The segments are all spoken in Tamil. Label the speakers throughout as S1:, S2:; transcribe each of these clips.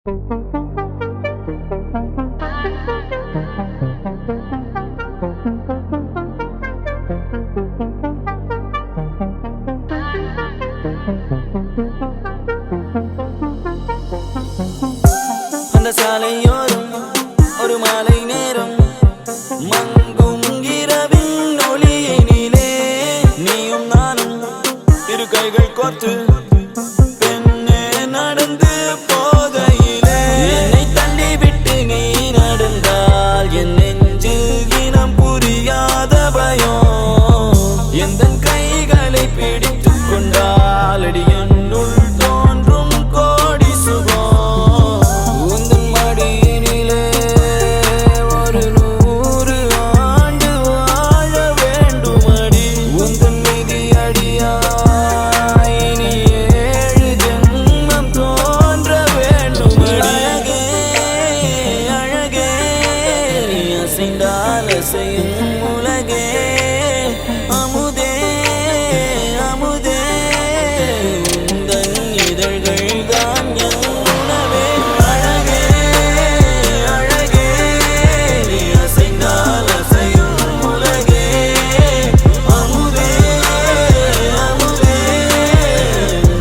S1: அந்த சாலையோரம் ஒரு மாலை நேரம் மங்கும் இரவின் ஒளியினிலே நீயும் நானும் இரு கைகள் கோர்த்து பெண்ணே நடந்து போகையிலே என்னை தள்ளி விட்டு நீ நடந்தால் என் நெஞ்சு இனம் புரியாத பயம் எந்த கைகளை பிடித்துக் கொண்டால் அடி என்னுள் தோன்றும் கோடி சுகம் உந்தன் மடியினிலே ஒரு 100 ஆண்டு வாழ வேண்டும் அடி உந்தன் மீதி அடியாய் இனி 7 ஜென்மம் தோன்ற வேண்டும் அழகே அழகே நீ அசைந்தால் அசையும் உலகே அமுதே அமுதே உந்தன் இதழ்கள் தான் என் உணவே அழகே அழகே நீ அசைந்தால் அசையும் உலகே அமுதே அமுதே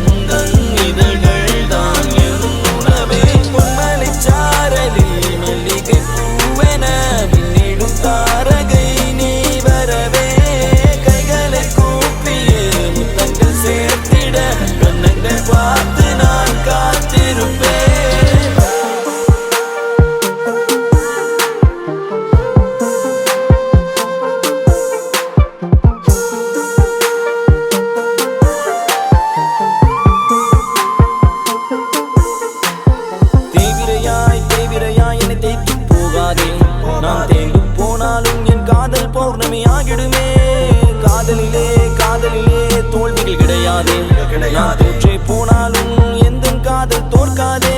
S1: உந்தன் இதழ்கள் தான் என் உணவே பொன்மலைச் சாரலில் மல்லிகை பூவென விண்ணிடும் தாரகை நீ வரவே கைகளை கூப்பியே முத்தங்கள் சேர்த்திட கண்ணங்கள் பார்த்து நான் காத்திருப்பேன் தேவிரையாய் என்னை தேய்த்து போகாதே நான் தேய்ந்து போனாலும் என் காதல் பௌர்ணமி ஆகிடுமே காதலிலே தோல்விகள் கிடையாதே நான் தோற்றே போனாலும் எந்த காதல் தோற்காதே